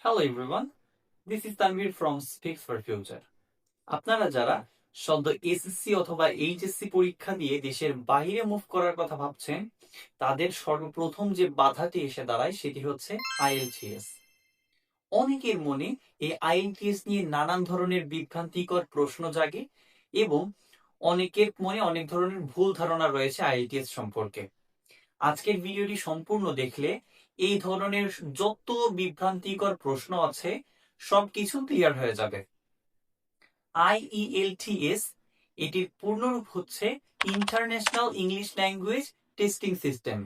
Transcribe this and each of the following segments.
Hello everyone, this is Tanvir from speaks for future. আপনারা যারা সদ্য এসএসসি অথবা এইচএসসি পরীক্ষা দিয়ে দেশের বাইরে মুভ করার কথা ভাবছেন, তাদের সর্বপ্রথম যে বাধাটি এসে দাঁড়ায় সেটি হচ্ছে আইএলটিএস। অনেকের মনে এই আইএলটিএস নিয়ে নানান ধরনের বিভ্রান্তিকর প্রশ্ন জাগে এবং অনেকের মনে অনেক ধরনের ভুল ধারণা রয়েছে আইএলটিএস সম্পর্কে। আজকের ভিডিওটি সম্পূর্ণ দেখলে এই ধরনের যত বিভ্রান্তিকর প্রশ্ন আছে সবকিছু ক্লিয়ার হয়ে যাবে। আইইএলটিএস এটির পূর্ণরূপ হচ্ছে international English language testing system,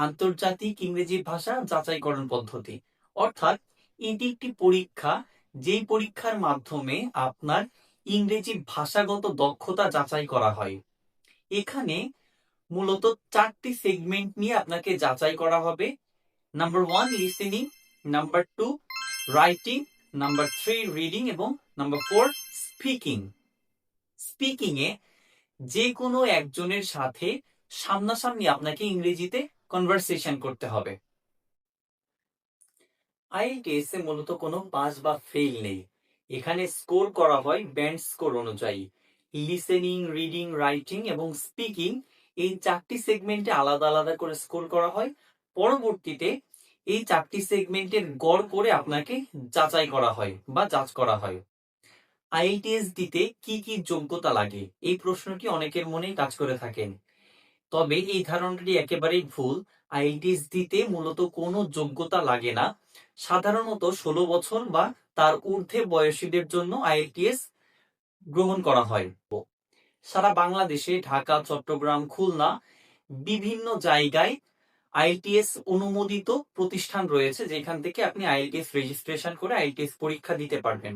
আন্তর্জাতিক ইংরেজি ভাষা যাচাইকরণ পদ্ধতি। অর্থাৎ এটি একটি পরীক্ষা, যেই পরীক্ষার মাধ্যমে আপনার ইংরেজি ভাষাগত দক্ষতা যাচাই করা হয়। এখানে মূলত 4টি সেগমেন্ট নিয়ে আপনাকে যাচাই করা হবে। Number 1 listening, number 2 writing, number 3 reading এবং নাম্বার 4 স্পিকিং। স্পিকিং এ যে কোনো একজনের সাথে সামনাসামনি আপনাকে ইংরেজিতে কনভারসেশন করতে হবে। আইএলটিএস এ মূলত কোনো পাস বা ফেল নেই। এখানে স্কোর করা হয় ব্যান্ড স্কোর অনুযায়ী। লিসেনিং, রিডিং, রাইটিং এবং স্পিকিং এই 4টি সেগমেন্টে আলাদা আলাদা করে স্কোর করা হয়। পরবর্তীতে এই 4টি সেগমেন্টের গড় করে আপনাকে যাচাই করা হয় বা যাচ করা হয়। আইএলটিএস দিতে কি কি যোগ্যতা লাগে, এই প্রশ্নটি অনেকের মনেই কাজ করে থাকেন। তবে এই ধারণাটি একেবারেই ভুল। আইএলটিএস দিতে মূলত কোনো যোগ্যতা লাগে না। সাধারণত 16 বছর বা তার ঊর্ধ্বে বয়সীদের জন্য আইএলটিএস গ্রহণ করা হয়। সারা বাংলাদেশে ঢাকা, চট্টগ্রাম, খুলনা বিভিন্ন জায়গায় আইএলটিএস অনুমোদিত প্রতিষ্ঠান রয়েছে, যেখান থেকে আপনি আইএলটিএস রেজিস্ট্রেশন করে আইএলটিএস পরীক্ষা দিতে পারবেন।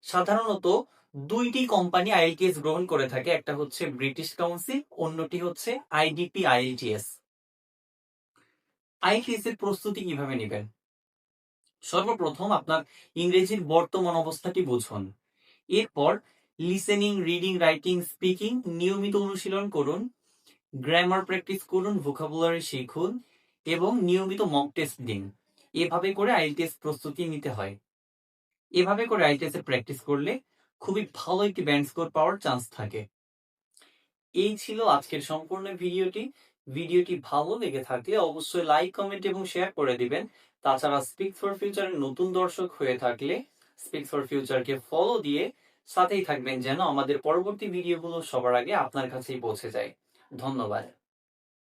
সাধারণত 2টি কোম্পানি আইএলটিএস গ্রহণ করে থাকে, একটা হচ্ছে ব্রিটিশ কাউন্সিল, অন্যটি হচ্ছে আইডিপি আইএলটিএস। আইএলটিএস এর প্রস্তুতি কিভাবে নেবেন? সর্বপ্রথম আপনার ইংরেজির বর্তমান অবস্থাটি বুঝুন। এরপর লিসেনিং, রিডিং, রাইটিং, স্পিকিং নিয়মিত অনুশীলন করুন, গ্রামার প্র্যাকটিস করুন, ভোকাবুলারি শিখুন এবং নিয়মিত মক টেস্ট দিন। এভাবে করে আইএলটিএস প্রস্তুতি নিতে হয়। এভাবে করে আইএলটিএস এর প্র্যাকটিস করলে খুবই ভালো একটি ব্যান্ড স্কোর পাওয়ার চান্স থাকে। এই ছিল আজকের সম্পূর্ণ ভিডিওটি। ভিডিওটি ভালো লেগে থাকলে অবশ্যই লাইক, কমেন্ট এবং শেয়ার করে দিবেন। তাছাড়া স্পিক ফর ফিউচারের নতুন দর্শক হয়ে থাকলে স্পিক ফর ফিউচারকে ফলো দিয়ে সাথেই থাকবেন, যেন আমাদের পরবর্তী ভিডিওগুলো সবার আগে আপনার কাছেই পৌঁছে যায়। ধন্যবাদ।